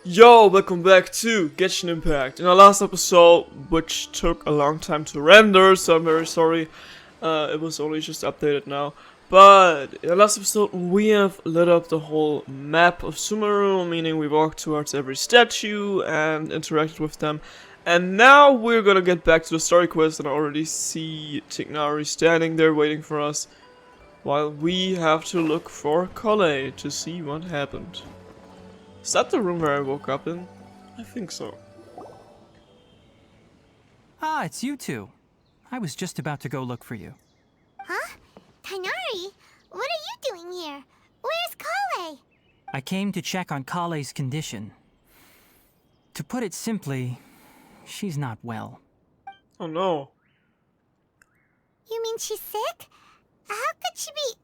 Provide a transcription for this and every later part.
Yo, welcome back to Genshin Impact. In our last episode, which took a long time to render, so I'm very sorry. It was only just updated now. But in the last episode, we have lit up the whole map of Sumeru, meaning we walked towards every statue and interacted with them. And now we're gonna get back to the story quest, and I already see Tignari standing there waiting for us, while we have to look for Collei to see what happened. Is that the room where I woke up in? I think so. Ah, it's you two. I was just about to go look for you. Huh? Tighnari? What are you doing here? Where's Collei? I came to check on Collei's condition. To put it simply, she's not well. Oh no. You mean she's sick? How could she be...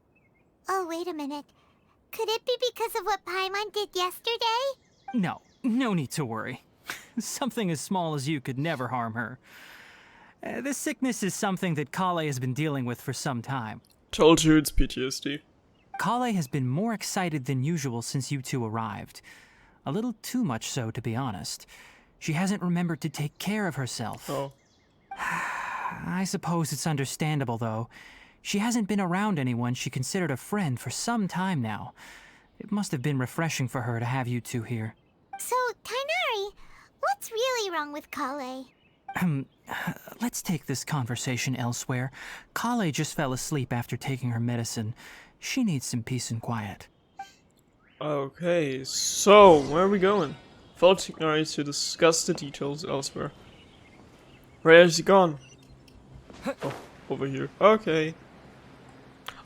Oh, wait a minute. Could it be because of what Paimon did yesterday? No need to worry. Something as small as you could never harm her. This sickness is something that Collei has been dealing with for some time. Told you it's PTSD. Collei has been more excited than usual since you two arrived. A little too much so, to be honest. She hasn't remembered to take care of herself. Oh. I suppose it's understandable, though. She hasn't been around anyone she considered a friend for some time now. It must have been refreshing for her to have you two here. So, Tighnari, what's really wrong with Collei? Let's take this conversation elsewhere. Collei just fell asleep after taking her medicine. She needs some peace and quiet. Okay, so where are we going? Follow Tignari to discuss the details elsewhere. Where is he gone? Oh, over here. Okay.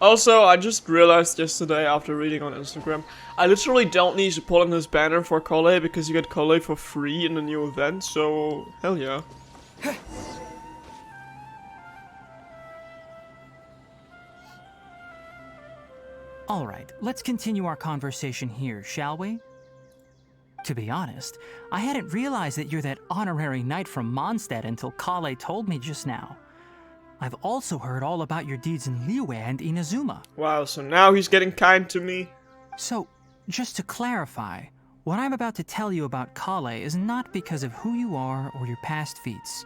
Also, I just realized yesterday after reading on Instagram, I literally don't need to pull in this banner for Collei because you get Collei for free in the new event, so hell yeah. Alright, let's continue our conversation here, shall we? To be honest, I hadn't realized that you're that honorary knight from Mondstadt until Collei told me just now. I've also heard all about your deeds in Liyue and Inazuma. Wow, so now he's getting kind to me. So, just to clarify, what I'm about to tell you about Collei is not because of who you are or your past feats.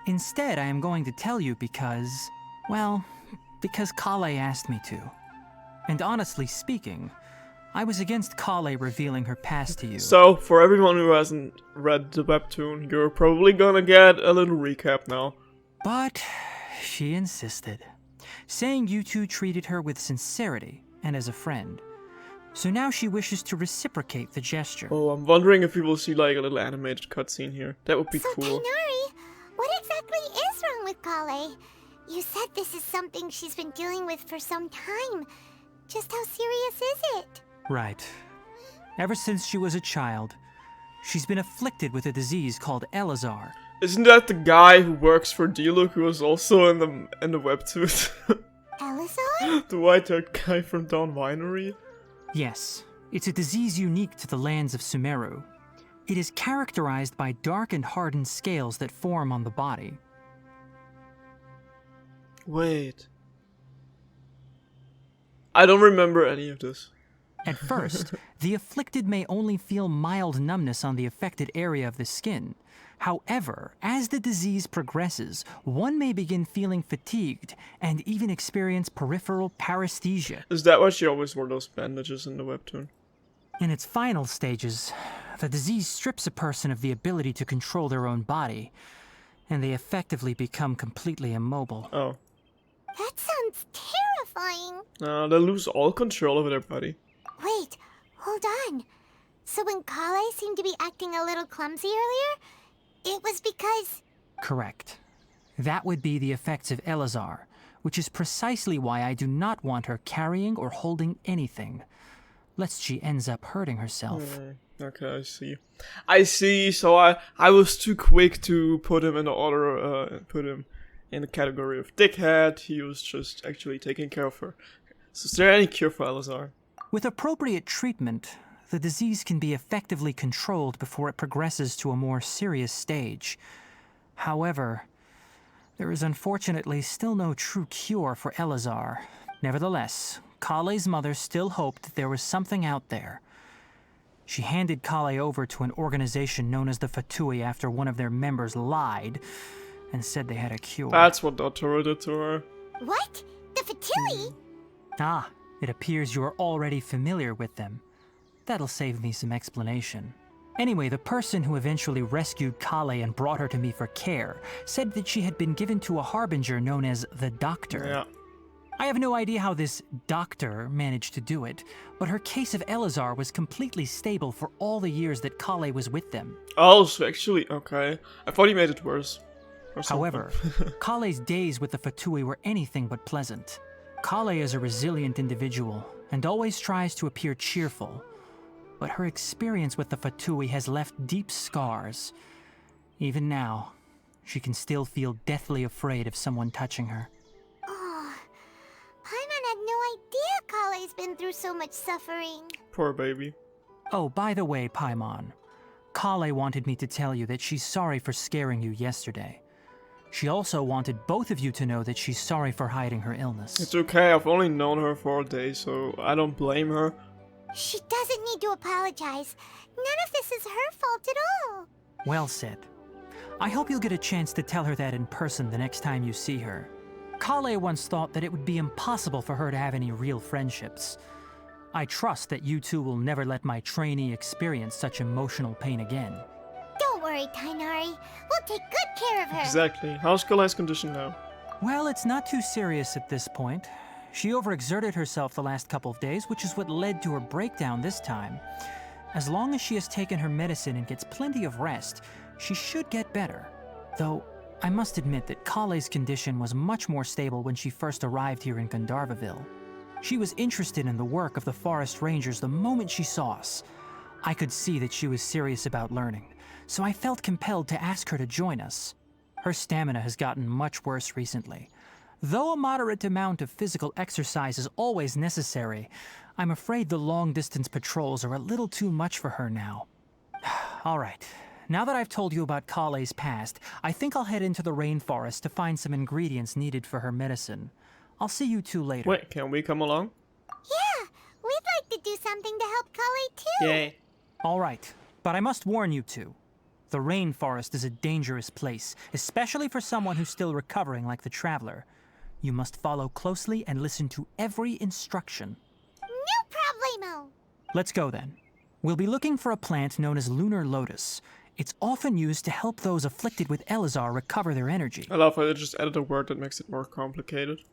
Instead, I am going to tell you because, well, because Collei asked me to. And honestly speaking, I was against Collei revealing her past to you. So, for everyone who hasn't read the webtoon, you're probably gonna get a little recap now. But she insisted, saying you two treated her with sincerity and as a friend. So now she wishes to reciprocate the gesture. Oh, I'm wondering if we will see like a little animated cutscene here. That would be So, cool. Tighnari, what exactly is wrong with Collei? You said this is something she's been dealing with for some time. Just how serious is it? Right. Ever since she was a child, she's been afflicted with a disease called Elazar. Isn't that the guy who works for Diluc who was also in the webtoon? Elazar? The white-haired guy from Dawn Winery? Yes, it's a disease unique to the lands of Sumeru. It is characterized by dark and hardened scales that form on the body. Wait. I don't remember any of this. At first, the afflicted may only feel mild numbness on the affected area of the skin. However, as the disease progresses, one may begin feeling fatigued and even experience peripheral paresthesia. Is that why she always wore those bandages in the webtoon? In its final stages, the disease strips a person of the ability to control their own body, and they effectively become completely immobile. Oh. That sounds terrifying. They lose all control over their body. Wait, hold on. So when Collei seemed to be acting a little clumsy earlier, it was because... Correct. That would be the effects of Elazar, which is precisely why I do not want her carrying or holding anything, lest she ends up hurting herself. Okay, I see, so I was too quick to put him in the order, put him in the category of dickhead. He was just actually taking care of her. So is there any cure for Elazar? With appropriate treatment, the disease can be effectively controlled before it progresses to a more serious stage. However, there is unfortunately still no true cure for Elazar. Nevertheless, Collei's mother still hoped that there was something out there. She handed Kale over to an organization known as the Fatui after one of their members lied and said they had a cure. That's what Dotoro did to her. What? The Fatui? Ah, it appears you are already familiar with them. That'll save me some explanation. Anyway, the person who eventually rescued Kale and brought her to me for care said that she had been given to a harbinger known as the Doctor. Yeah. I have no idea how this doctor managed to do it, but her case of Elazar was completely stable for all the years that Kale was with them. Oh, so actually, okay. I thought he made it worse. Or something. However, Kale's days with the Fatui were anything but pleasant. Kale is a resilient individual and always tries to appear cheerful, but her experience with the Fatui has left deep scars. Even now, she can still feel deathly afraid of someone touching her. Oh, Paimon had no idea Kale's been through so much suffering. Poor baby. Oh, by the way, Paimon, Kale wanted me to tell you that she's sorry for scaring you yesterday. She also wanted both of you to know that she's sorry for hiding her illness. It's okay, I've only known her for a day, so I don't blame her. She doesn't need to apologize. None of this is her fault at all. Well said. I hope you'll get a chance to tell her that in person the next time you see her. Kale once thought that it would be impossible for her to have any real friendships. I trust that you two will never let my trainee experience such emotional pain again. Don't worry, Tainari. We'll take good care of her. Exactly. How's Kale's condition now? Well, it's not too serious at this point. She overexerted herself the last couple of days, which is what led to her breakdown this time. As long as she has taken her medicine and gets plenty of rest, she should get better. Though, I must admit that Kale's condition was much more stable when she first arrived here in Gandharvaville. She was interested in the work of the forest rangers the moment she saw us. I could see that she was serious about learning, so I felt compelled to ask her to join us. Her stamina has gotten much worse recently. Though a moderate amount of physical exercise is always necessary, I'm afraid the long-distance patrols are a little too much for her now. All right, now that I've told you about Kale's past, I think I'll head into the rainforest to find some ingredients needed for her medicine. I'll see you two later. Wait, can we come along? Yeah, we'd like to do something to help Kale too. Yay. All right, but I must warn you two. The rainforest is a dangerous place, especially for someone who's still recovering like the Traveler. You must follow closely and listen to every instruction. No problemo. Let's go then. We'll be looking for a plant known as lunar lotus. It's often used to help those afflicted with Elazar recover their energy. I love how they just added a word that makes it more complicated.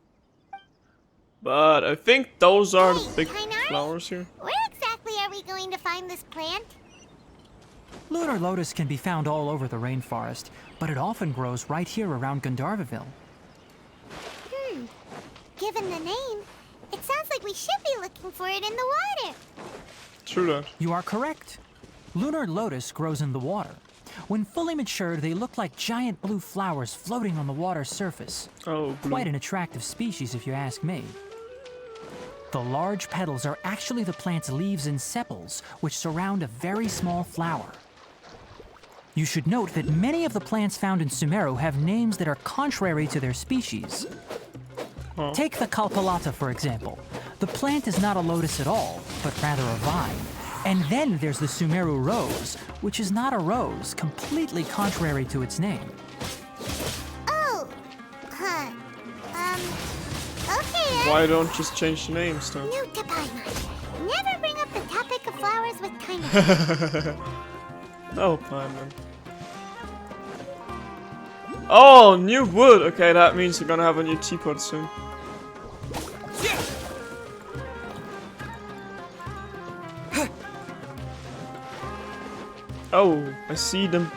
But I think those are the big Tainari? flowers here. Where exactly are we going to find this plant? Lunar lotus can be found all over the rainforest, but it often grows right here around Gandharvaville. Given the name, it sounds like we should be looking for it in the water. True that. You are correct. Lunar lotus grows in the water. When fully matured, they look like giant blue flowers floating on the water's surface. Oh, blue. Quite an attractive species, if you ask me. The large petals are actually the plant's leaves and sepals, which surround a very small flower. You should note that many of the plants found in Sumeru have names that are contrary to their species. Oh. Take the Kalpalata, for example. The plant is not a lotus at all, but rather a vine. And then there's the Sumeru rose, which is not a rose, completely contrary to its name. Oh, huh. Okay. Why don't just change the names then? New to Paimon. Never bring up the topic of flowers with Tainari. Oh, Paimon. Oh, new wood! Okay, that means we're gonna have a new teapot soon. Oh, I see them.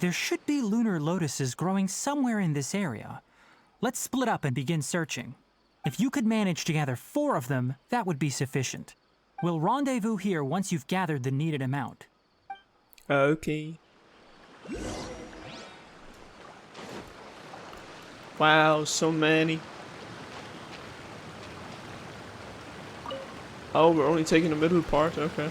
There should be lunar lotuses growing somewhere in this area. Let's split up and begin searching. If you could manage to gather 4 of them, that would be sufficient. We'll rendezvous here once you've gathered the needed amount. Okay. Wow, so many. Oh, we're only taking the middle part, okay.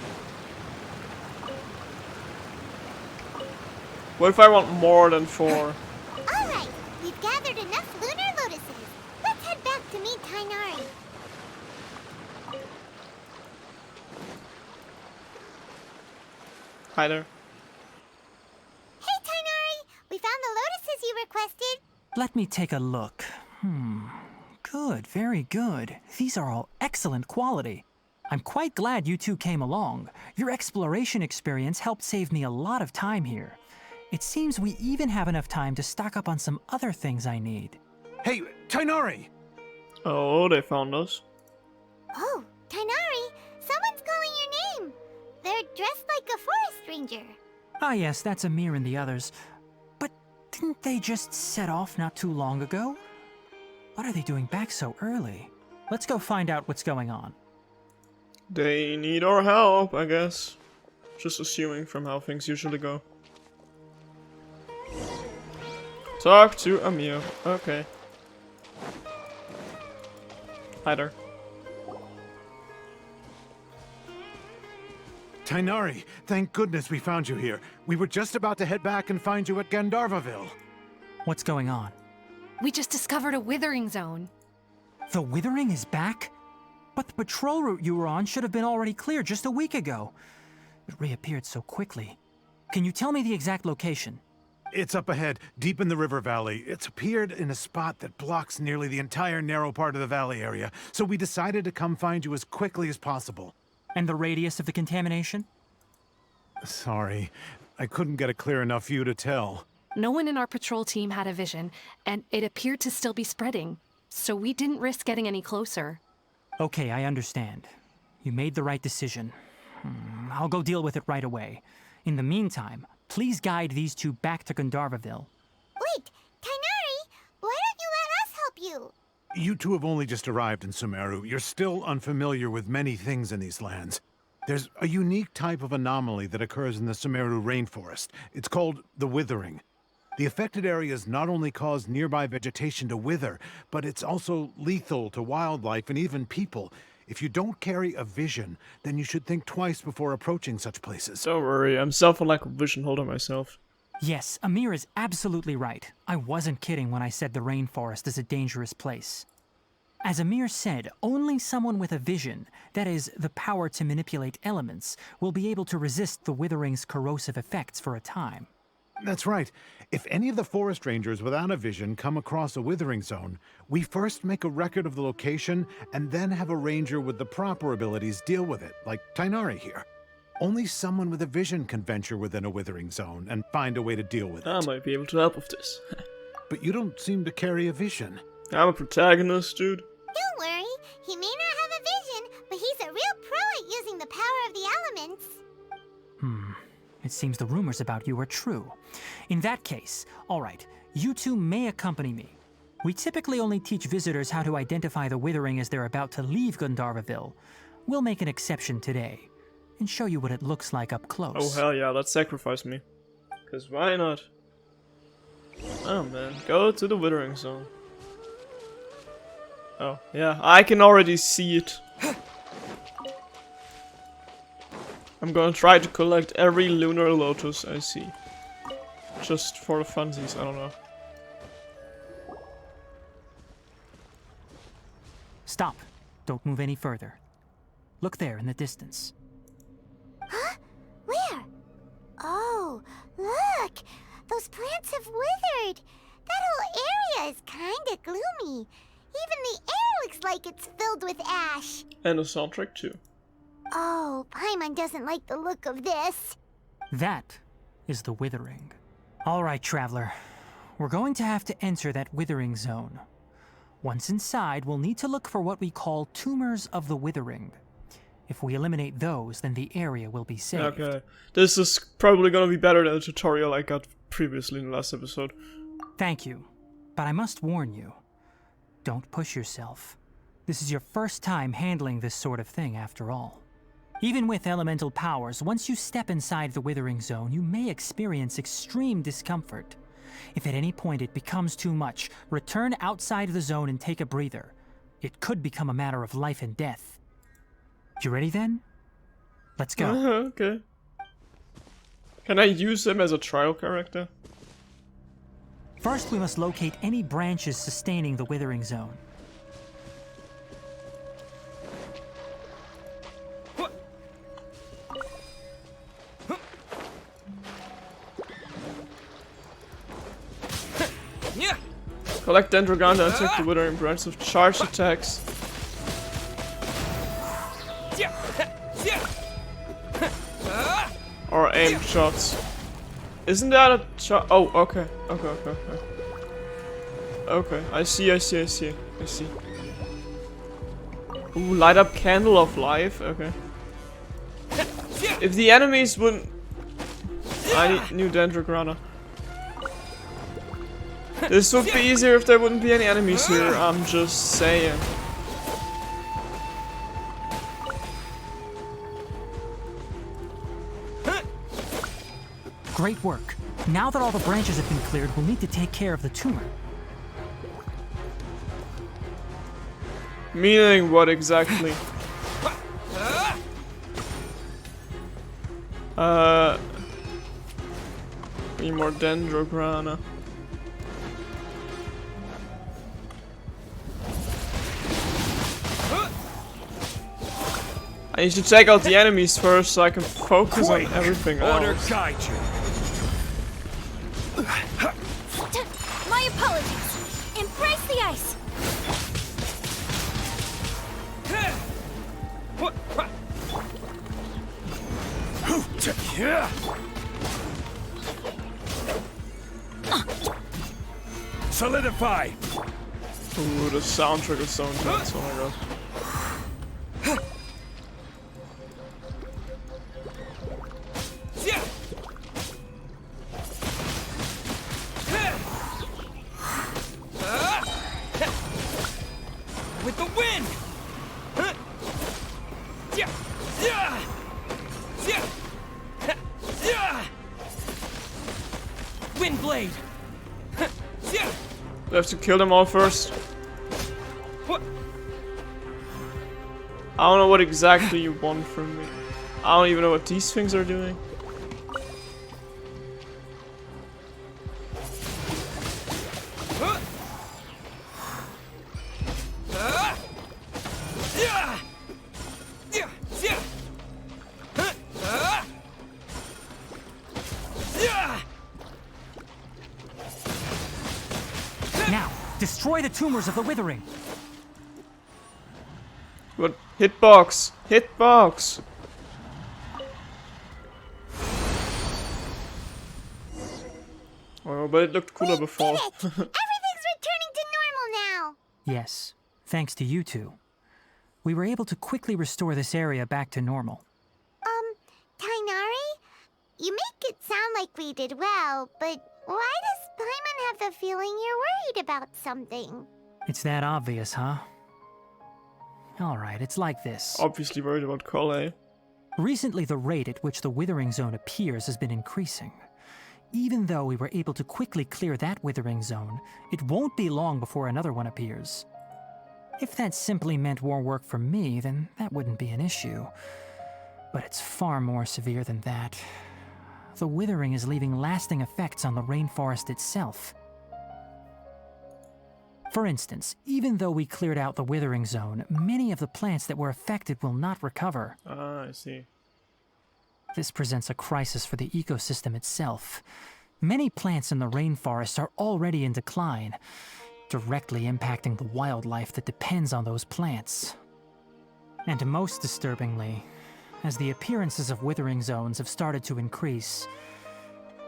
What if I want more than 4? Alright, we've gathered enough lunar lotuses. Let's head back to meet Tainari. Hi there. Hey, Tainari! We found the lotuses you requested. Let me take a look. Good, very good. These are all excellent quality. I'm quite glad you two came along. Your exploration experience helped save me a lot of time here. It seems we even have enough time to stock up on some other things I need. Hey, Tainari! Oh, they found us. Oh, Tainari! Someone's calling your name! They're dressed like a forest ranger. Ah yes, that's Amir and the others. But didn't they just set off not too long ago? What are they doing back so early? Let's go find out what's going on. They need our help, I guess. Just assuming from how things usually go. Talk to Amir. Okay. Hi there. Tainari, thank goodness we found you here. We were just about to head back and find you at Gandharvaville. What's going on? We just discovered a withering zone. The Withering is back? But the patrol route you were on should have been already clear just a week ago. It reappeared so quickly. Can you tell me the exact location? It's up ahead, deep in the river valley. It's appeared in a spot that blocks nearly the entire narrow part of the valley area, so we decided to come find you as quickly as possible. And the radius of the contamination? Sorry, I couldn't get a clear enough view to tell. No one in our patrol team had a vision, and it appeared to still be spreading. So we didn't risk getting any closer. Okay, I understand. You made the right decision. I'll go deal with it right away. In the meantime, please guide these two back to Gandharvaville. Wait, Tainari! Why don't you let us help you? You two have only just arrived in Sumeru. You're still unfamiliar with many things in these lands. There's a unique type of anomaly that occurs in the Sumeru rainforest. It's called the Withering. The affected areas not only cause nearby vegetation to wither, but it's also lethal to wildlife and even people. If you don't carry a vision, then you should think twice before approaching such places. Don't worry, I'm self on like a vision holder myself. Yes, Amir is absolutely right. I wasn't kidding when I said the rainforest is a dangerous place. As Amir said, only someone with a vision, that is, the power to manipulate elements, will be able to resist the Withering's corrosive effects for a time. That's right. If any of the forest rangers without a vision come across a withering zone, we first make a record of the location and then have a ranger with the proper abilities deal with it, like Tainari here. Only someone with a vision can venture within a withering zone and find a way to deal with I it. might be able to help with this. But you don't seem to carry a vision. I'm a protagonist, dude. Don't worry, he may not have a vision, but he's a real pro at using the power of the elements. It seems the rumors about you are true. In that case, all right, you two may accompany me. We typically only teach visitors how to identify the Withering as they're about to leave Gandharvaville. We'll make an exception today and show you what it looks like up close. Oh hell yeah, let's sacrifice me. Cause why not? Oh man, go to the Withering Zone. Oh yeah, I can already see it. I'm gonna try to collect every lunar lotus I see. Just for the funsies, I don't know. Stop. Don't move any further. Look there in the distance. Huh? Where? Oh, look! Those plants have withered! That whole area is kinda gloomy. Even the air looks like it's filled with ash. And the soundtrack too. Oh, Paimon doesn't like the look of this. That is the Withering. All right, traveler. We're going to have to enter that Withering zone. Once inside, we'll need to look for what we call tumors of the Withering. If we eliminate those, then the area will be saved. Okay, this is probably gonna be better than the tutorial I got previously in the last episode. Thank you. But I must warn you. Don't push yourself. This is your first time handling this sort of thing, after all. Even with elemental powers, once you step inside the Withering Zone, you may experience extreme discomfort. If at any point it becomes too much, return outside the zone and take a breather. It could become a matter of life and death. You ready then? Let's go. Okay. Can I use him as a trial character? First, we must locate any branches sustaining the Withering Zone. Collect Dendroganda and take the Withering Branch of charged attacks. Or aimed shots. Isn't that a shot? Oh, okay. Okay, I see. Ooh, light up Candle of Life, okay. If the enemies wouldn't... I need new Dendrograna. This would be easier if there wouldn't be any enemies here, I'm just saying. Great work. Now that all the branches have been cleared, we'll need to take care of the tumor. Meaning what exactly? Need more Dendrograna. I need to take out the enemies first so I can focus on everything else. Guide you. My apologies. Embrace the ice. Solidify. Ooh, the soundtrack is so intense, oh my god. With the wind. Wind blade. We have to kill them all first. I don't know what exactly you want from me. I don't even know what these things are doing. Now, destroy the tumors of the Withering. What? Hitbox! Hitbox! Oh, but it looked cooler before. Did it! Everything's returning to normal now. Yes, thanks to you two. We were able to quickly restore this area back to normal. Tainari? You make it sound like we did well, but why does Paimon have the feeling you're worried about something? It's that obvious, huh? Alright, it's like this. Obviously worried about Collei. Recently, the rate at which the Withering Zone appears has been increasing. Even though we were able to quickly clear that Withering Zone, it won't be long before another one appears. If that simply meant more work for me, then that wouldn't be an issue. But it's far more severe than that. The Withering is leaving lasting effects on the rainforest itself. For instance, even though we cleared out the Withering Zone, many of the plants that were affected will not recover. Ah, I see. This presents a crisis for the ecosystem itself. Many plants in the rainforest are already in decline, directly impacting the wildlife that depends on those plants. And most disturbingly, as the appearances of Withering Zones have started to increase,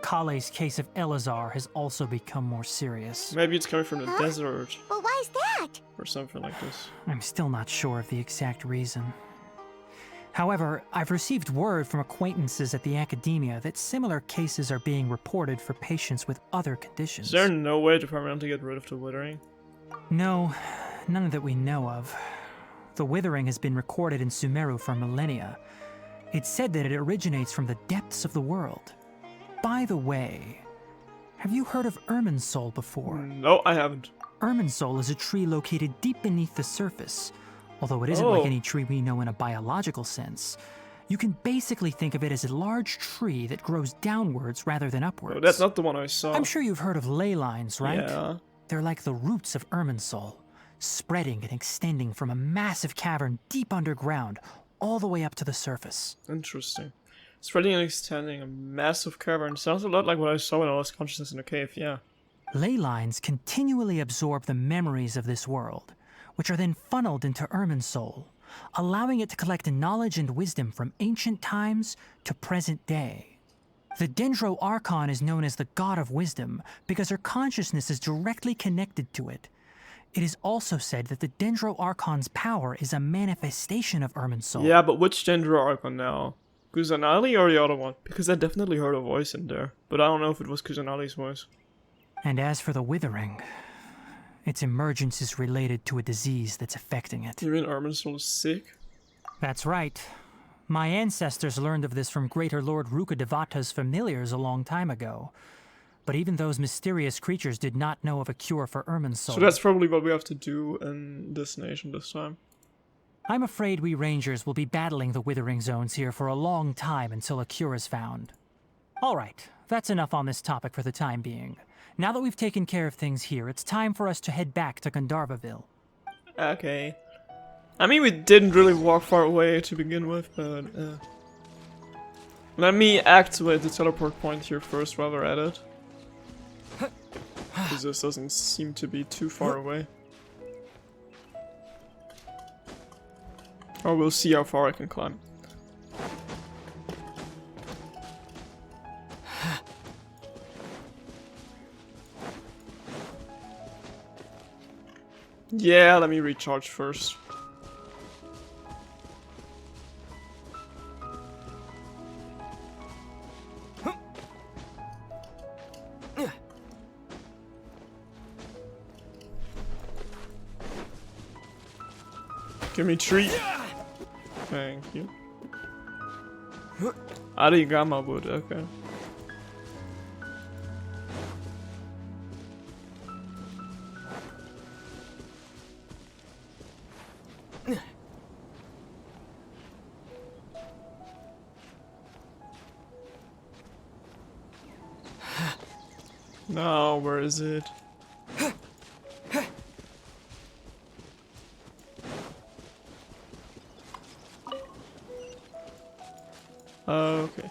Kallei's case of Elazar has also become more serious. Maybe it's coming from the desert. But why's that? Or something like this. I'm still not sure of the exact reason. However, I've received word from acquaintances at the academia that similar cases are being reported for patients with other conditions. Is there no way to permanently get rid of the Withering? No, none that we know of. The Withering has been recorded in Sumeru for millennia. It's said that it originates from the depths of the world. By the way, have you heard of Irminsul before? No, I haven't. Irminsul is a tree located deep beneath the surface. Although it isn't like any tree we know in a biological sense. You can basically think of it as a large tree that grows downwards rather than upwards. Oh, that's not the one I saw. I'm sure you've heard of ley lines, right? Yeah. They're like the roots of Irminsul, spreading and extending from a massive cavern deep underground all the way up to the surface. Interesting. Spreading and extending a massive cavern. Sounds a lot like what I saw when I lost consciousness in a cave, yeah. Ley lines continually absorb the memories of this world, which are then funneled into Irminsul, allowing it to collect knowledge and wisdom from ancient times to present day. The Dendro Archon is known as the God of Wisdom because her consciousness is directly connected to it. It is also said that the Dendro Archon's power is a manifestation of Irminsul. Yeah, but which Dendro Archon now? Kusanali or the other one? Because I definitely heard a voice in there, but I don't know if it was Kusanali's voice. And as for the Withering, its emergence is related to a disease that's affecting it. You mean Irminsul is sick? That's right. My ancestors learned of this from Greater Lord Rukadevata's familiars a long time ago. But even those mysterious creatures did not know of a cure for Irminsul. So that's probably what we have to do in this nation this time. I'm afraid we Rangers will be battling the Withering Zones here for a long time until a cure is found. Alright, that's enough on this topic for the time being. Now that we've taken care of things here, it's time for us to head back to Gandharvaville. Okay. I mean, we didn't really walk far away to begin with, but let me activate the teleport point here first while we're at it. Because this doesn't seem to be too far away. Or we'll see how far I can climb. Yeah, let me recharge first. Give me treat. Thank you. Arigama wood, okay. No, where is it? Okay.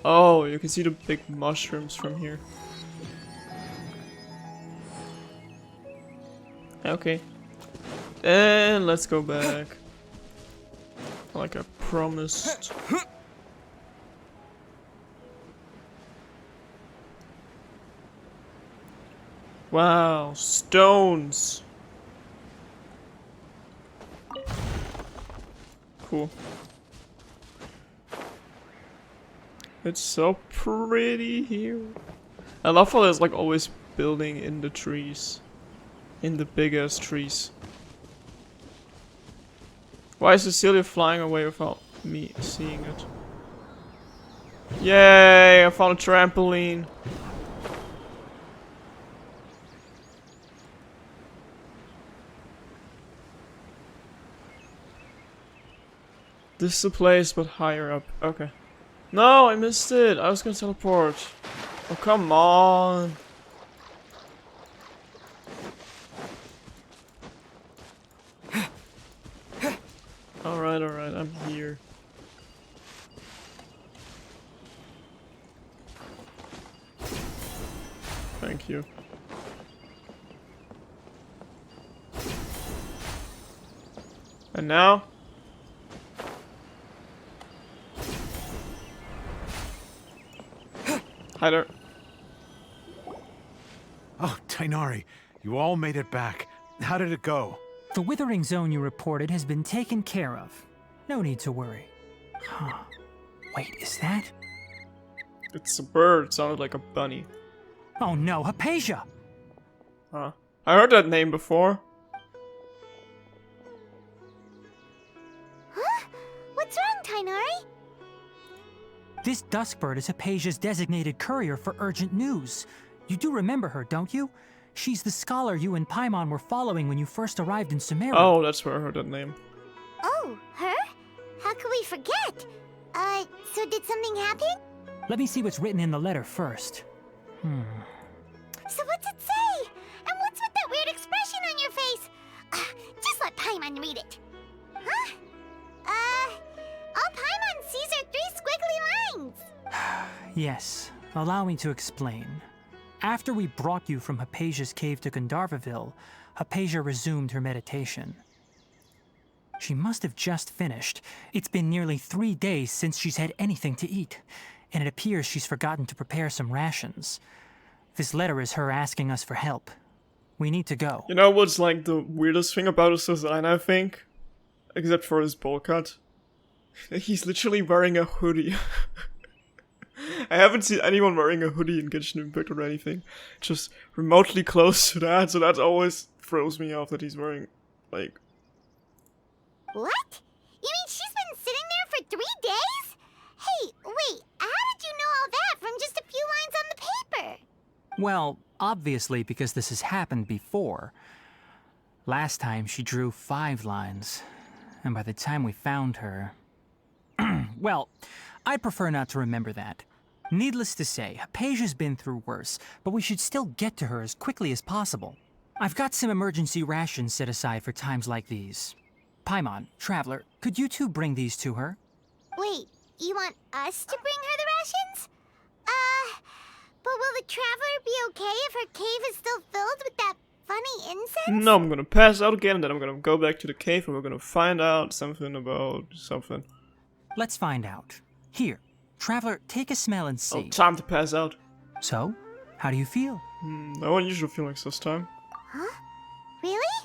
Oh, you can see the big mushrooms from here. Okay. And let's go back. Like I promised. Wow, stones. Cool. It's so pretty here. I love how there's like always building in the trees. In the big ass trees. Why is Cecilia flying away without me seeing it? Yay, I found a trampoline. This is the place, but higher up. Okay. No, I missed it. I was gonna teleport. Oh, come on. Alright, I'm here. Thank you. And now? Hi there. Oh, Tainari, you all made it back. How did it go? The Withering Zone you reported has been taken care of. No need to worry. Huh. Wait, is that? It's a bird. It sounded like a bunny. Oh no, Hypatia! Huh. I heard that name before. Huh? What's wrong, Tainari? This Duskbird is Hypatia's designated courier for urgent news. You do remember her, don't you? She's the scholar you and Paimon were following when you first arrived in Sumeru. Oh, that's where I heard that name. Oh, her? How could we forget? So did something happen? Let me see what's written in the letter first. So what's it say? And what's with that weird expression on your face? Just let Paimon read it. Huh? All Paimon sees are 3 squiggly lines. Yes, allow me to explain. After we brought you from Hypatia's cave to Gandharvaville, Hypatia resumed her meditation. She must have just finished. It's been nearly 3 days since she's had anything to eat, and it appears she's forgotten to prepare some rations. This letter is her asking us for help. We need to go. You know what's like the weirdest thing about his design, I think? Except for his bowl cut. He's literally wearing a hoodie. I haven't seen anyone wearing a hoodie in Genshin Impact or anything. Just remotely close to that, so that always throws me off that he's wearing, like... What? You mean she's been sitting there for 3 days? Hey, wait, how did you know all that from just a few lines on the paper? Well, obviously because this has happened before. Last time she drew 5 lines, and by the time we found her... Well, I'd prefer not to remember that. Needless to say, Hypatia's been through worse, but we should still get to her as quickly as possible. I've got some emergency rations set aside for times like these. Paimon, Traveler, could you two bring these to her? Wait, you want us to bring her the rations? But will the Traveler be okay if her cave is still filled with that funny incense? No, I'm gonna pass out again, and then I'm gonna go back to the cave, and we're gonna find out something about something. Let's find out. Here, Traveler, take a smell and Oh, see. time to pass out. So, how do you feel? No unusual feelings this time. Huh? Really?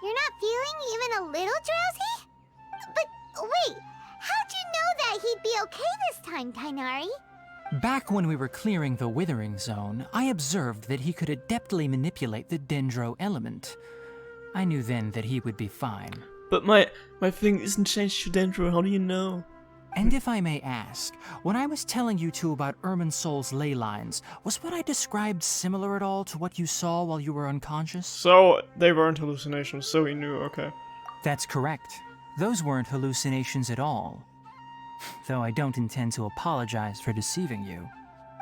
You're not feeling even a little drowsy? But wait, how'd you know that he'd be okay this time, Tainari? Back when we were clearing the Withering Zone, I observed that he could adeptly manipulate the Dendro element. I knew then that he would be fine. But my thing isn't changed to Dendro, how do you know? And if I may ask, when I was telling you two about Irminsol's ley lines, was what I described similar at all to what you saw while you were unconscious? So, they weren't hallucinations, so he knew, okay. That's correct. Those weren't hallucinations at all. Though I don't intend to apologize for deceiving you.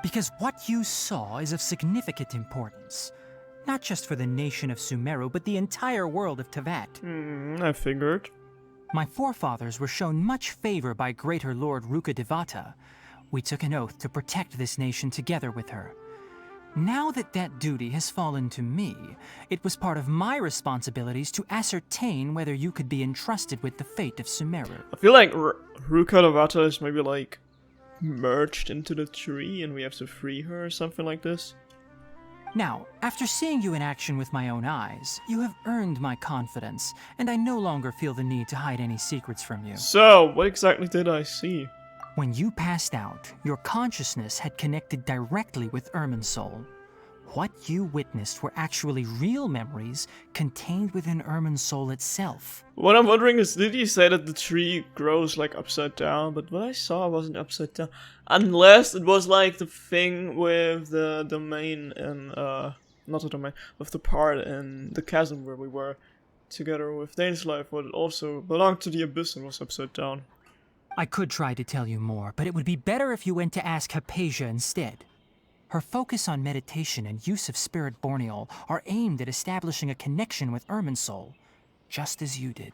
Because what you saw is of significant importance. Not just for the nation of Sumeru, but the entire world of Teyvat. I figured. My forefathers were shown much favor by Greater Lord Rukkhadevata. We took an oath to protect this nation together with her. Now that that duty has fallen to me, it was part of my responsibilities to ascertain whether you could be entrusted with the fate of Sumeru. I feel like Rukkhadevata is maybe like merged into the tree and we have to free her or something like this. Now, after seeing you in action with my own eyes, you have earned my confidence, and I no longer feel the need to hide any secrets from you. So, what exactly did I see? When you passed out, your consciousness had connected directly with Irminsul. What you witnessed were actually real memories contained within Irminsul itself. What I'm wondering is, did you say that the tree grows like upside down? But what I saw wasn't upside down. Unless it was like the thing with the domain and, not the domain, with the part in the chasm where we were together with Dane's life, but it also belonged to the abyss and was upside down. I could try to tell you more, but it would be better if you went to ask Hypatia instead. Her focus on meditation and use of Spirit Borneol are aimed at establishing a connection with Irminsul, just as you did.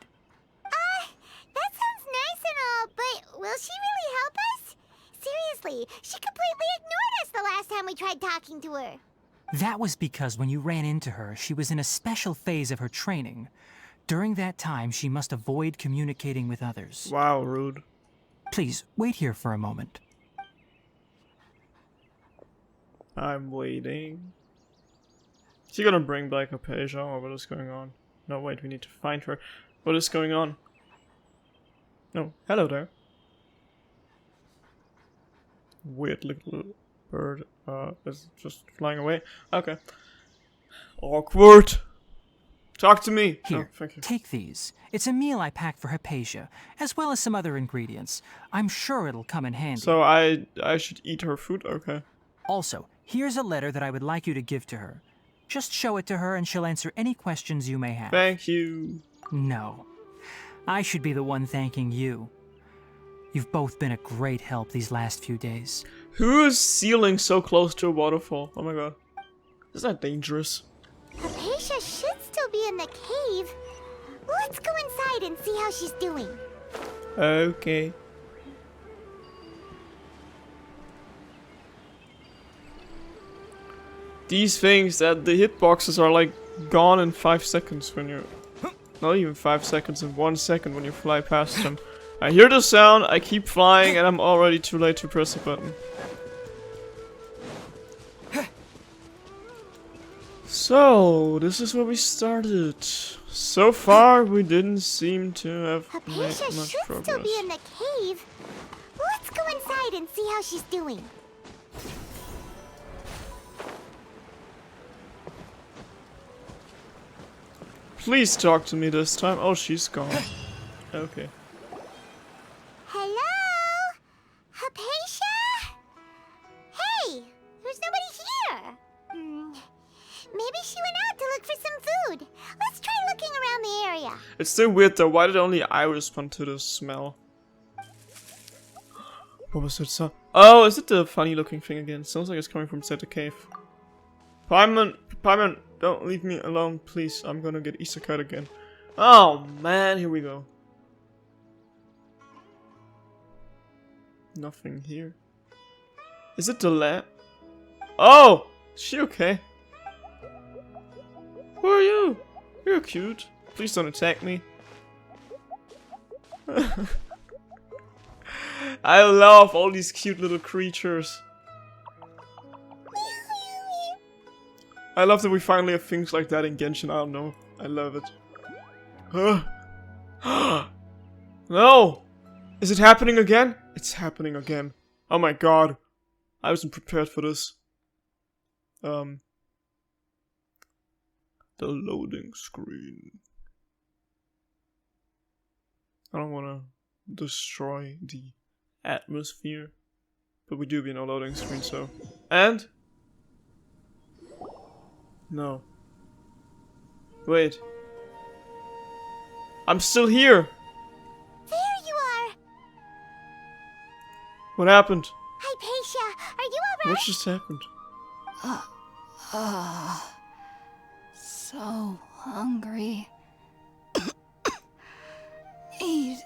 That sounds nice and all, but will she really help us? Seriously, she completely ignored us the last time we tried talking to her. That was because when you ran into her, she was in a special phase of her training. During that time, she must avoid communicating with others. Wow, rude. Please, wait here for a moment. I'm waiting. Is he gonna bring back Hypatia or what is going on? No, wait, we need to find her. What is going on? No, hello there. Weird little bird, is just flying away. Okay. Awkward. Talk to me. Here, Oh, thank you. take these. It's a meal I packed for Hypatia, as well as some other ingredients. I'm sure it'll come in handy. So I should eat her food? Okay. Also, here's a letter that I would like you to give to her. Just show it to her and she'll answer any questions you may have. Thank you. No. I should be the one thanking you. You've both been a great help these last few days. Who is sealing so close to a waterfall? Oh my god. Is that dangerous? Hypatia should still be in the cave. Let's go inside and see how she's doing. Okay. these things that the hitboxes are like gone in 5 seconds when you're... Not even 5 seconds, in 1 second when you fly past them. I hear the sound, I keep flying, and I'm already too late to press the button. So, this is where we started. So far, we didn't seem to have made Hypatia much should progress. still be in the cave. Let's go inside and see how she's doing. Please talk to me this time. Oh, she's gone. Okay. Hello? Hypatia? Hey, there's nobody here. Maybe she went out to look for some food. Let's try looking around the area. It's still weird though. Why did only I respond to the smell? What was that sound? Oh, is it the funny looking thing again? Sounds like it's coming from inside the cave. Paimon, don't leave me alone, please. I'm gonna get isekai'd again. Oh man, here we go. Nothing here. Is it the lamp? Oh! Is she okay? Who are you? You're cute. Please don't attack me. I love all these cute little creatures. I love that we finally have things like that in Genshin. I don't know. I love it. No! Is it happening again? It's happening again. Oh my god. I wasn't prepared for this. The loading screen. I don't want to destroy the atmosphere. But we do be in a loading screen, so... And? No. Wait. I'm still here! There you are. What happened? Hypatia, are you alright? What just happened? So hungry. Need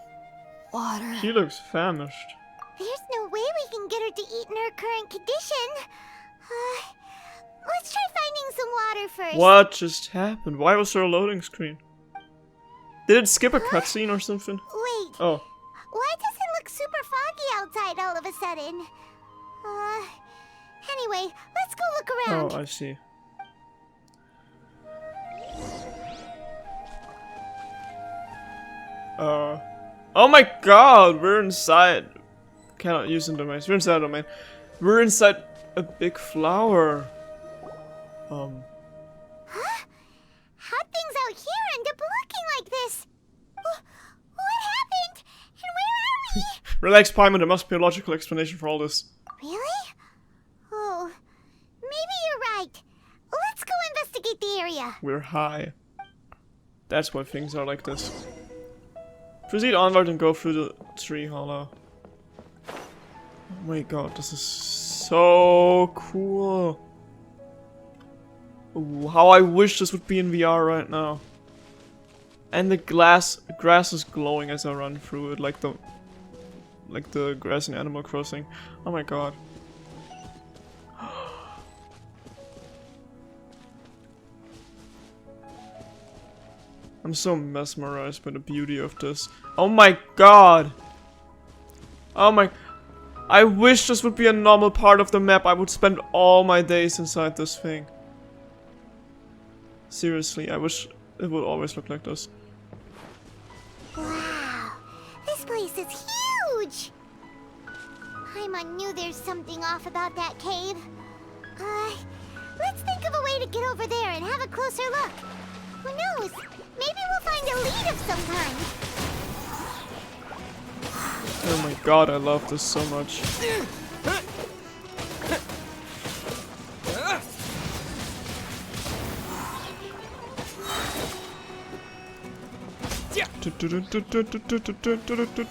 water. She looks famished. There's no way we can get her to eat in her current condition. Let's try finding some water first. What just happened? Why was there a loading screen? Did it skip a cutscene or something? Wait. Oh. Why does it look super foggy outside all of a sudden? Anyway, let's go look around. Oh, I see. Oh my god, we're inside. Cannot use in domains. We're inside a domain. We're inside a big flower. Huh? How'd things out here end up looking like this? What happened? And where are we? Relax, Paimon, there must be a logical explanation for all this. Really? Oh, maybe you're right. Let's go investigate the area. We're high. That's why things are like this. Proceed onward and go through the tree hollow. Oh my god, this is so cool. Ooh, how I wish this would be in VR right now. And the grass is glowing as I run through it, like the grass in Animal Crossing. Oh my god. I'm so mesmerized by the beauty of this. Oh my god! Oh my... I wish this would be a normal part of the map. I would spend all my days inside this thing. Seriously, I wish it would always look like this. Wow, this place is huge! Paimon knew there's something off about that cave. Let's think of a way to get over there and have a closer look. Who knows? Maybe we'll find a lead of some kind. Oh my god, I love this so much.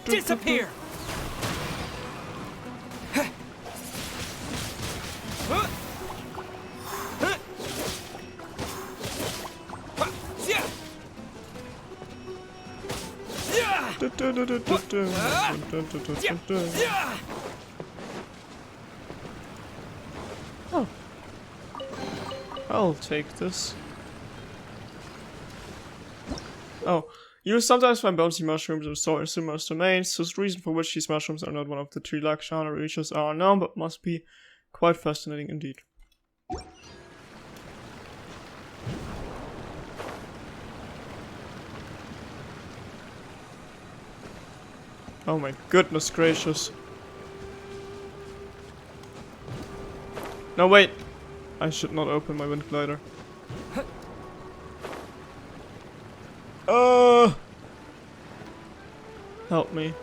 Disappear! Oh. I'll take this. Oh. You sometimes find bouncy mushrooms in similar domains. So the reason for which these mushrooms are not one of the 3 like genre regions are unknown, but must be quite fascinating indeed. Oh my goodness gracious. No wait! I should not open my wind glider. Help me.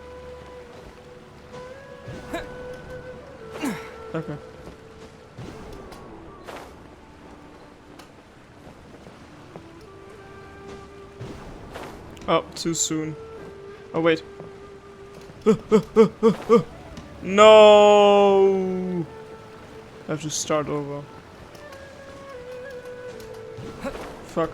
Okay. Oh, too soon. Oh wait. No! I have to start over. Fuck.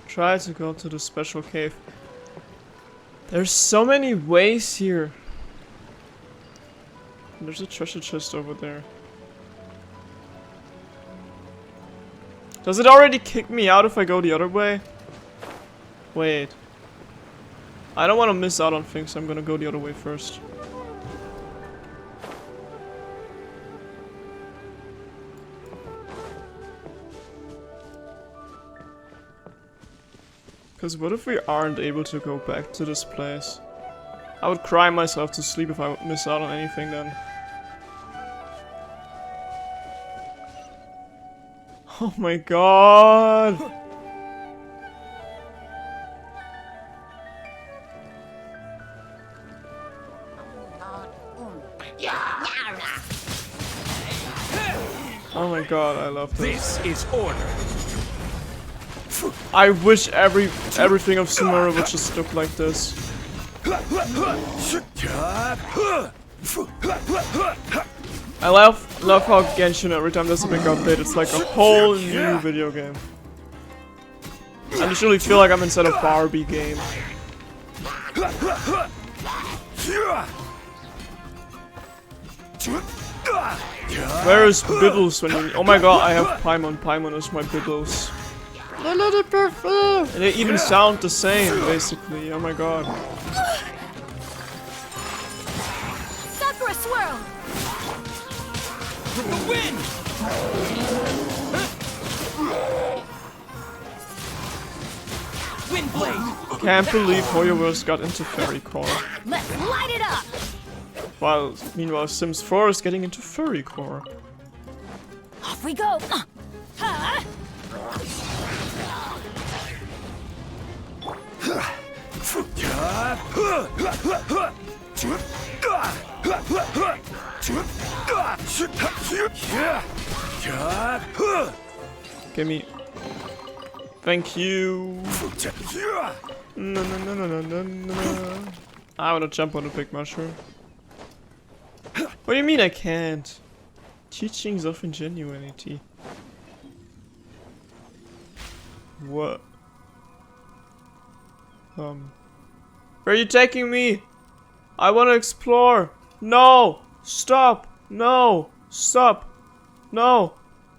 Try to go to the special cave. There's so many ways here. There's a treasure chest over there. Does it already kick me out if I go the other way? Wait. I don't want to miss out on things, so I'm gonna go the other way first. Because what if we aren't able to go back to this place? I would cry myself to sleep if I would miss out on anything then. Oh my god! Oh my god, I love this. This is order. I wish everything of Sumeru would just look like this. I love how Genshin every time there's a big update, it's like a whole new video game. I literally feel like I'm inside a Barbie game. Where is Bibbles when you... Oh my god, I have Paimon. Paimon is my Bibbles. And they even sound the same, basically. Oh my god. Sakura swirl! Win! Wind blade! Can't believe HoYoverse got into Fairy Core. Let's light it up! While, meanwhile, Sims 4 is getting into Furry Core. Off we go! Gimme. Thank you. No, no, no, no, no, no, no. I wanna jump on the big mushroom. What do you mean I can't? Teachings of ingenuity. What? Where are you taking me? I wanna explore. No! Stop! No! Stop! No!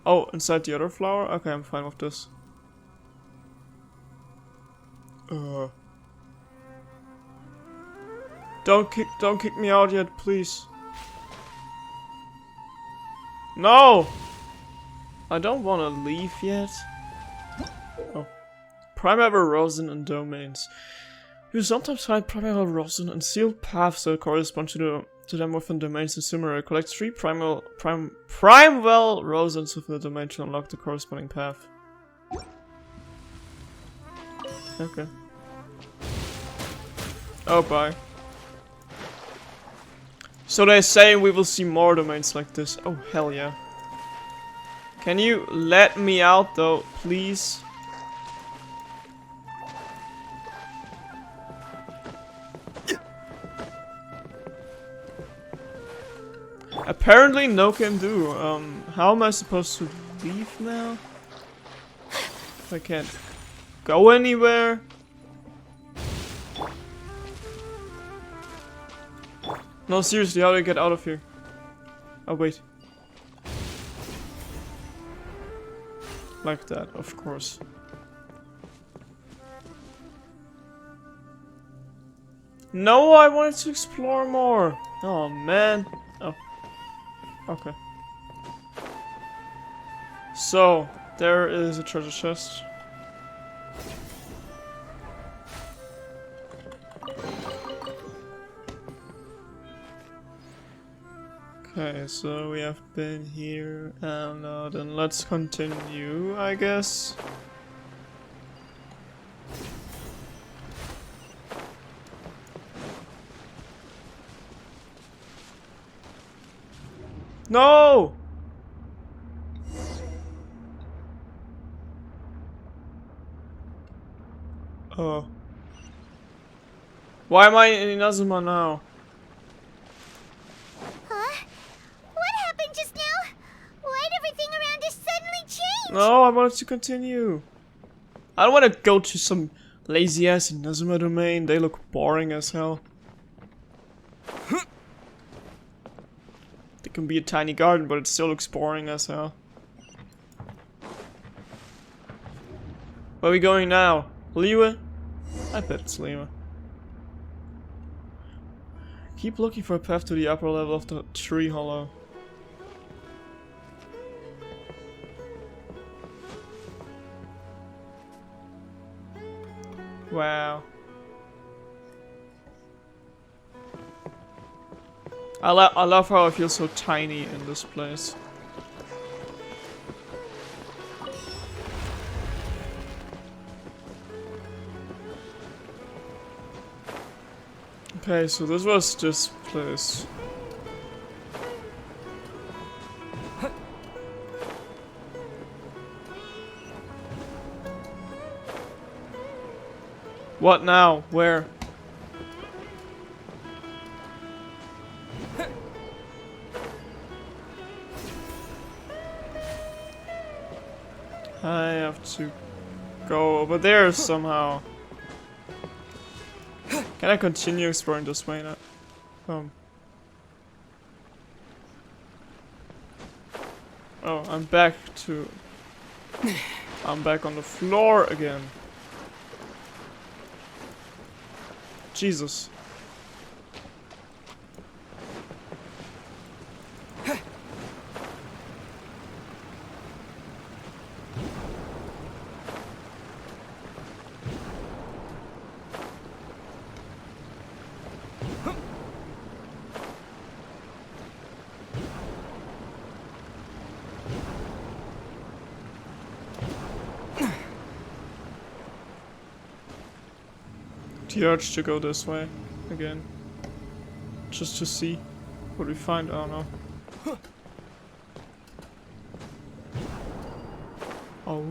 Oh, inside the other flower? Okay, I'm fine with this. Don't kick me out yet, please. No! I don't wanna leave yet. Oh. Primeval rosin and domains. You sometimes find primeval rosin and sealed paths that correspond to them within domains in Sumeru. Collect 3 primeval rosins within the domain to unlock the corresponding path. Okay. Oh, bye. So they say we will see more domains like this. Oh, hell yeah. Can you let me out though, please? Apparently no can do. How am I supposed to leave now? I can't go anywhere. No, seriously, how do I get out of here? Oh, wait. Like that, of course. No, I wanted to explore more. Oh, man. Oh. Okay. So, there is a treasure chest. Okay, so we have been here, and then let's continue, I guess. No! Oh. Why am I in Inazuma now? Huh? What happened just now? Why'd everything around us suddenly change? No, I wanted to continue. I don't want to go to some lazy ass Inazuma domain. They look boring as hell. It can be a tiny garden, but it still looks boring as hell. Where are we going now? Liyue? I bet it's Liyue. Keep looking for a path to the upper level of the tree hollow. Wow. I love how I feel so tiny in this place. Okay, so this was this place. What now? Where? I have to go over there somehow. Can I continue exploring this way now? Oh, I'm back on the floor again. Jesus. The urge to go this way again, just to see what we find. I don't know. Oh,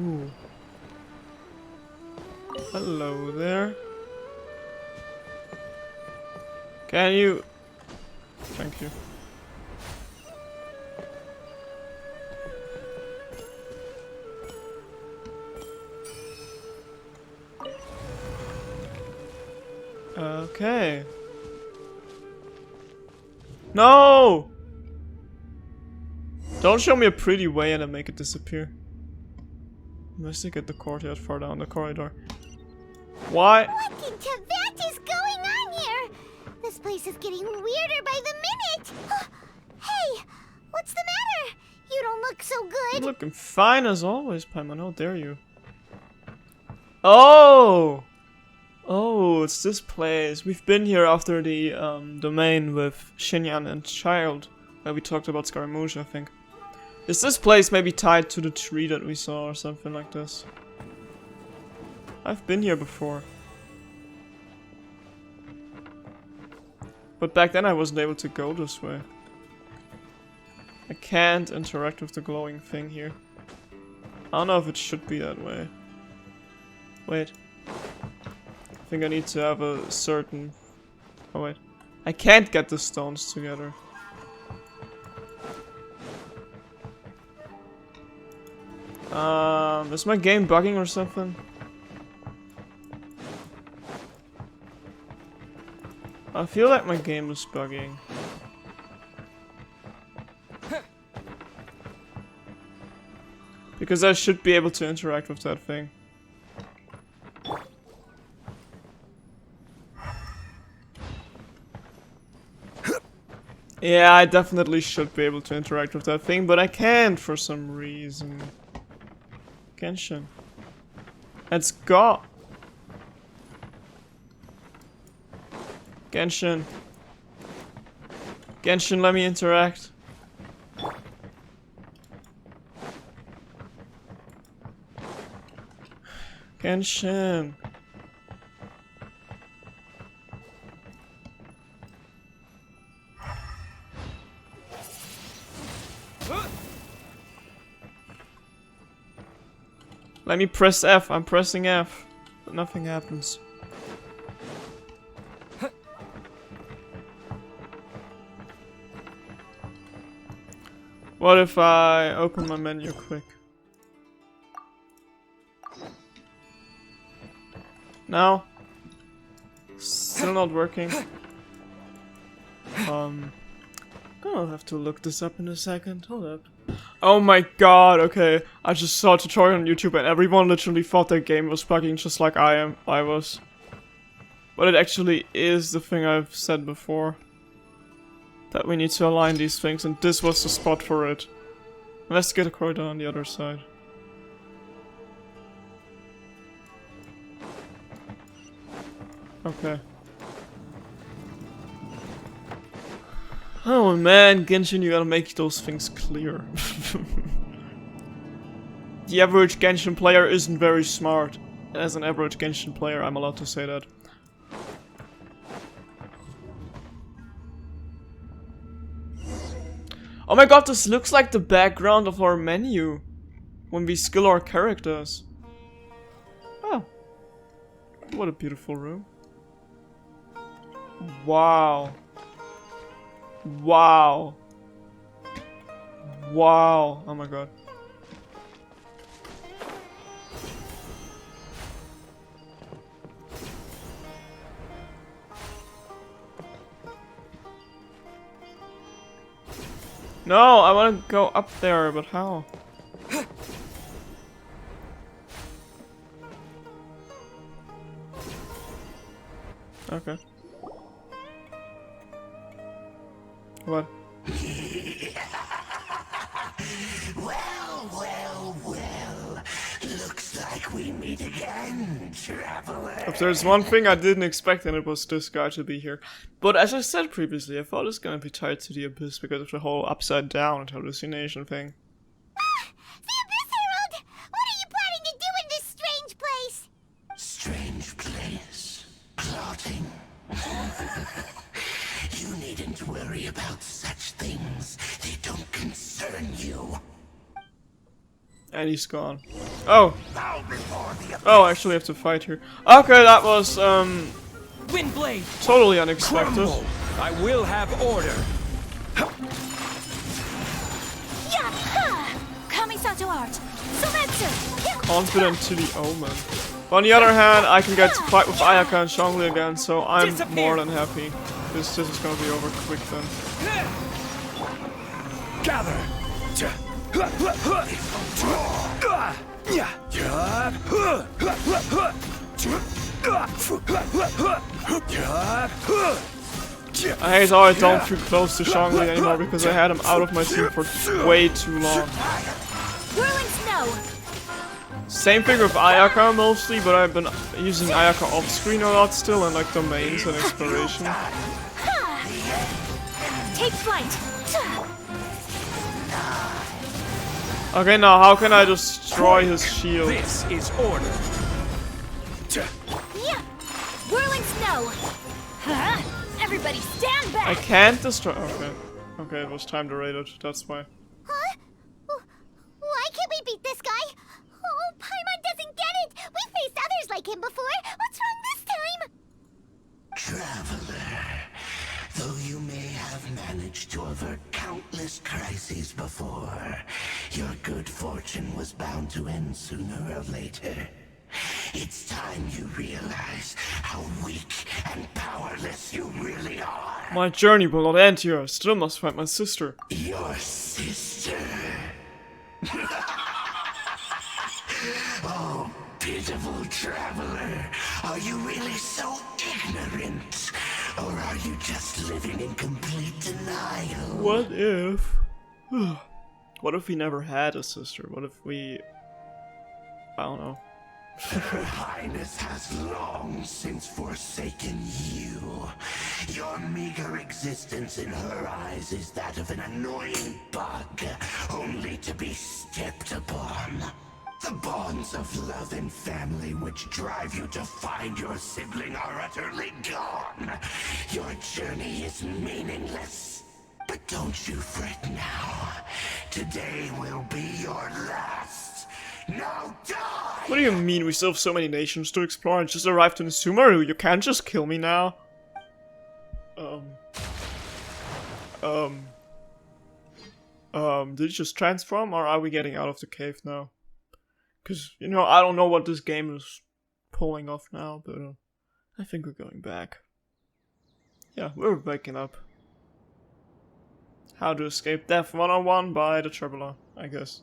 hello there. Can you? Thank you. Okay. No! Don't show me a pretty way and then make it disappear. Investigate the courtyard far down the corridor. Why? What in Tibet is going on here? This place is getting weirder by the minute. Hey, what's the matter? You don't look so good. You're looking fine as always, Paimon. How dare you? Oh! Oh, it's this place. We've been here after the domain with Shinyan and Child, where we talked about Scaramouche, I think. Is this place maybe tied to the tree that we saw or something like this? I've been here before. But back then I wasn't able to go this way. I can't interact with the glowing thing here. I don't know if it should be that way. Wait. I think I need to have a certain... Oh wait. I can't get the stones together. Is my game bugging or something? I feel like my game is bugging. Because I should be able to interact with that thing. Yeah, I definitely should be able to interact with that thing, but I can't for some reason. Genshin. It's got. Genshin. Genshin, let me interact. Genshin. Let me press F. I'm pressing F. But nothing happens. What if I open my menu quick? No. Still not working. Gonna have to look this up in a second. Hold up. Oh my god, okay. I just saw a tutorial on YouTube and everyone literally thought their game was bugging just like I was. But it actually is the thing I've said before. That we need to align these things, and this was the spot for it. Let's get a corridor on the other side. Okay. Oh man, Genshin, you gotta make those things clear. The average Genshin player isn't very smart. As an average Genshin player, I'm allowed to say that. Oh my god, this looks like the background of our menu when we skill our characters. Oh. What a beautiful room. Wow. Wow. Wow. Oh my god. No, I want to go up there, but how? Okay. What? Well. Looks like we meet again, traveler. If there's one thing I didn't expect, and it was this guy to be here. But as I said previously, I thought it's gonna be tied to the Abyss because of the whole upside down hallucination thing. The Abyss Herald! What are you planning to do in this strange place? Strange place. Plotting. You needn't worry about such things. They don't concern you. And he's gone. Oh! Oh, I actually have to fight here. Okay, that was, Windblade! totally unexpected. Crumble! I will have order. Kamisato art! Sumetsu! Confident to the omen. But on the other hand, I can get to fight with Ayaka and Zhongli again, so I'm more than happy. This is gonna be over quick then. Gather! I hate how I don't feel close to Zhongli anymore because I had him out of my team for way too long. Whirling snow! Same thing with Ayaka mostly, but I've been using Ayaka off screen a lot still in like domains and exploration. Take flight! Okay, now how can I destroy his shield? This is order. Yeah! Whirling snow! Everybody stand back! I can't destroy. Okay. Okay, it was time to raid it, that's why. Huh? Why can't we beat this guy? Oh, Paimon doesn't get it! We faced others like him before! What's wrong this time? Traveler, though you may have managed managed to avert countless crises before. Your good fortune was bound to end sooner or later. It's time you realize how weak and powerless you really are. My journey will not end here. I still must find my sister. Your sister. Oh, pitiful traveler. Are you really so ignorant? Or are you just living in complete denial? What if... what if we never had a sister? What if we... I don't know. Her Highness has long since forsaken you. Your meager existence in her eyes is that of an annoying bug, only to be stepped upon. The bonds of love and family which drive you to find your sibling are utterly gone. Your journey is meaningless. But don't you fret now. Today will be your last. Now die! What do you mean we still have so many nations to explore and just arrived in Sumeru? You can't just kill me now. Did you just transform or are we getting out of the cave now? Cause, you know, I don't know what this game is pulling off now, but I think we're going back. Yeah, we're waking up. How to escape death 101 by the Traveler, I guess.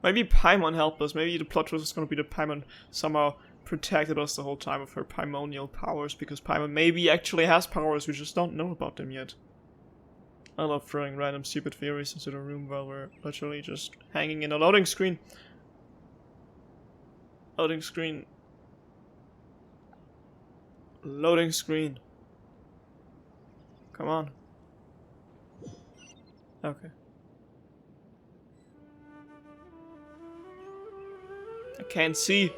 Maybe Paimon helped us. Maybe the plot twist is gonna be that Paimon somehow protected us the whole time with her Paimonial powers, because Paimon maybe actually has powers, we just don't know about them yet. I love throwing random stupid theories into the room while we're literally just hanging in a loading screen. Loading screen. Loading screen. Come on. Okay. I can't see.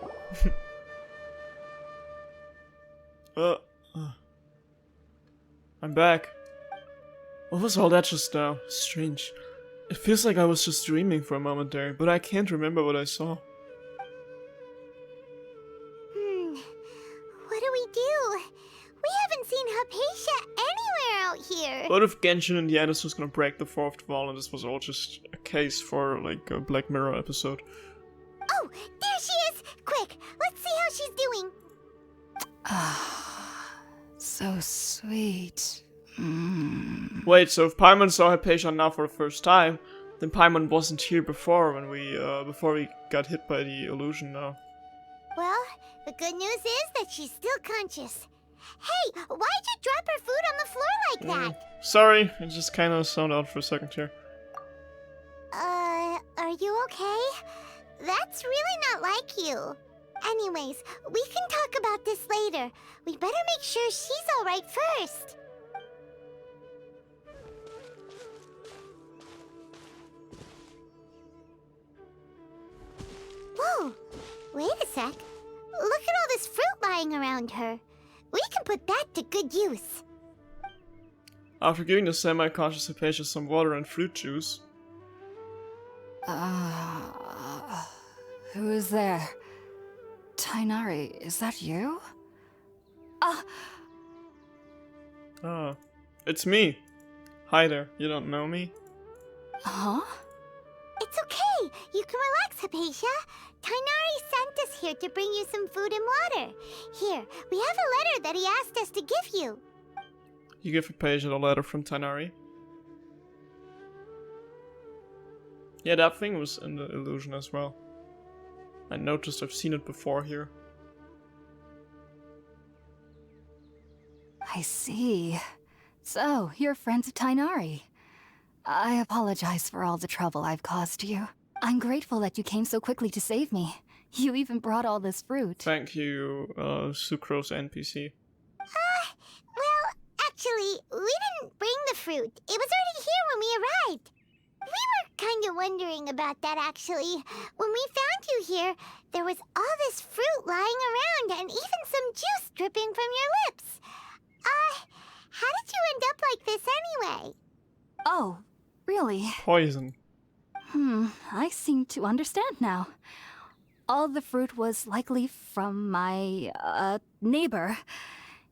I'm back. What was all that just now? Strange. It feels like I was just dreaming for a moment there, but I can't remember what I saw. What do we do? We haven't seen Hypatia anywhere out here. What if Genshin in the end is just gonna break the fourth wall and this was all just a case for like a Black Mirror episode? Oh, there she is! Quick, let's see how she's doing. So sweet. Wait, so if Paimon saw Hypatia now for the first time, then Paimon wasn't here before when we got hit by the illusion now. Well, the good news is that she's still conscious. Hey, why'd you drop her food on the floor like that? Sorry, it just kinda zoned out for a second here. Are you okay? That's really not like you. Anyways, we can talk about this later. We better make sure she's alright first. Whoa, wait a sec. Look at all this fruit lying around her. We can put that to good use. After giving the semi-conscious Hypatia some water and fruit juice. Who is there? Tainari, is that you? It's me. Hi there, you don't know me? Huh? It's okay. You can relax, Hypatia. Tainari sent us here to bring you some food and water. Here, we have a letter that he asked us to give you. You give Hypatia a letter from Tainari? Yeah, that thing was in the illusion as well. I noticed I've seen it before here. I see. So, you're friends of Tainari. I apologize for all the trouble I've caused you. I'm grateful that you came so quickly to save me. You even brought all this fruit. Thank you, Sucrose NPC. Well, actually, we didn't bring the fruit. It was already here when we arrived. We were kind of wondering about that, actually. When we found you here, there was all this fruit lying around and even some juice dripping from your lips. How did you end up like this anyway? Oh, really? Poison. I seem to understand now. All the fruit was likely from my, neighbor.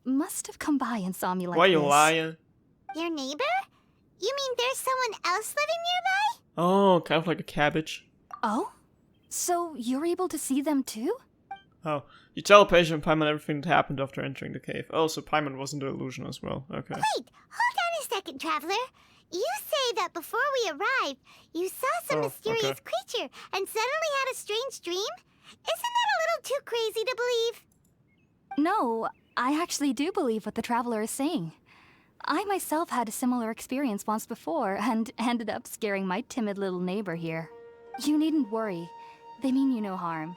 Must have come by and saw me like Why this. you lying? Your neighbor? You there's someone else living nearby? Oh, kind of like a cabbage. Oh? So you're able to see them too? Oh, you tell Paige and Paimon everything that happened after entering the cave. Oh, so Paimon wasn't the illusion as well. Okay. Wait, hold on a second, Traveler. You say that before we arrived, you saw some mysterious creature and suddenly had a strange dream? Isn't that a little too crazy to believe? No, I actually do believe what the Traveler is saying. I myself had a similar experience once before and ended up scaring my timid little neighbor here. You needn't worry. They mean you no harm.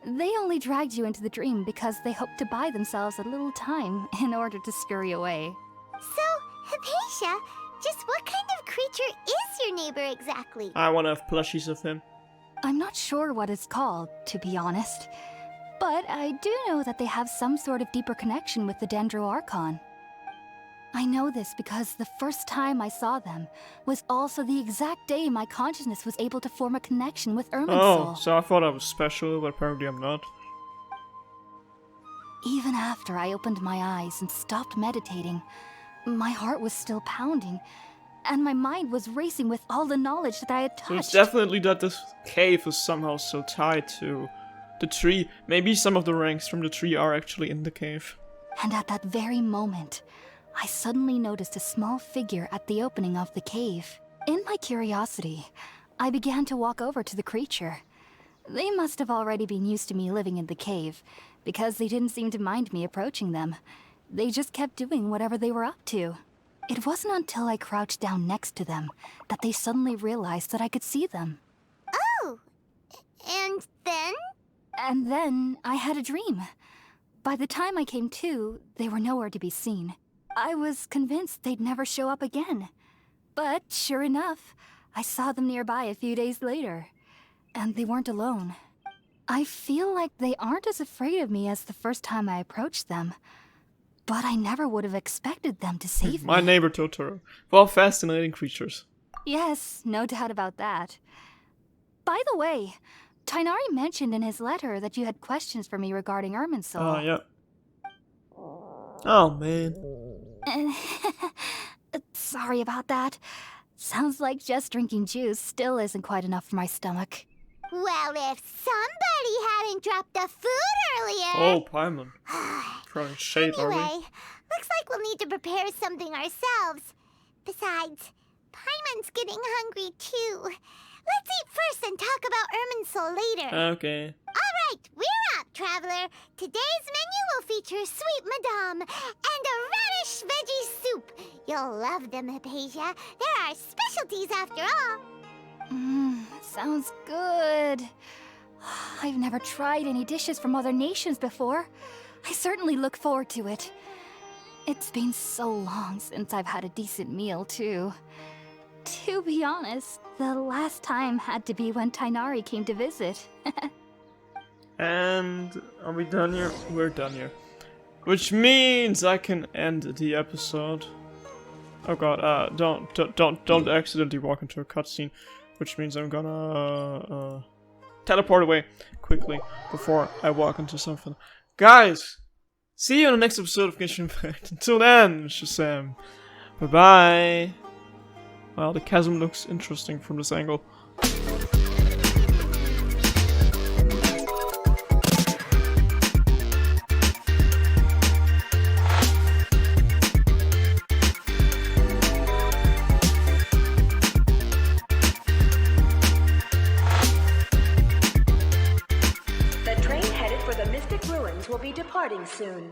They only dragged you into the dream because they hoped to buy themselves a little time in order to scurry away. So, Hypatia, just what kind of creature is your neighbor exactly? I want to have plushies of him. I'm not sure what it's called, to be honest. But I do know that they have some sort of deeper connection with the Dendro Archon. I know this because the first time I saw them was also the exact day my consciousness was able to form a connection with Irminsul. Oh, so I thought I was special, but apparently I'm not. Even after I opened my eyes and stopped meditating, my heart was still pounding, and my mind was racing with all the knowledge that I had touched. So it's definitely that this cave is somehow so tied to the tree. Maybe some of the ranks from the tree are actually in the cave. And at that very moment, I suddenly noticed a small figure at the opening of the cave. In my curiosity, I began to walk over to the creature. They must have already been used to me living in the cave, because they didn't seem to mind me approaching them. They just kept doing whatever they were up to. It wasn't until I crouched down next to them that they suddenly realized that I could see them. Oh, and then? And then I had a dream. By the time I came to, they were nowhere to be seen. I was convinced they'd never show up again. But sure enough, I saw them nearby a few days later. And they weren't alone. I feel like they aren't as afraid of me as the first time I approached them. But I never would have expected them to save me. My neighbor Totoro. Well, fascinating creatures. Yes, no doubt about that. By the way, Tainari mentioned in his letter that you had questions for me regarding Irminsul. Oh, yeah. Oh, man. Sorry about that. Sounds like just drinking juice still isn't quite enough for my stomach. Well, if somebody hadn't dropped the food earlier... Oh, Paimon. Throwing shade, are we? Anyway, looks like we'll need to prepare something ourselves. Besides, Paimon's getting hungry too. Let's eat first and talk about Irminsul later. Okay. Alright, we're up, Traveler. Today's menu will feature sweet madame and a radish veggie soup. You'll love them, Hypatia. They're our specialties after all. Sounds good. I've never tried any dishes from other nations before. I certainly look forward to it. It's been so long since I've had a decent meal, too. To be honest, the last time had to be when Tainari came to visit. And are we done here? We're done here. Which means I can end the episode. Oh god, don't accidentally walk into a cutscene. Which means I'm gonna teleport away quickly before I walk into something. Guys, see you in the next episode of Genshin Impact. Until then, Shazam. Bye bye. Well, the chasm looks interesting from this angle. The train headed for the Mystic Ruins will be departing soon.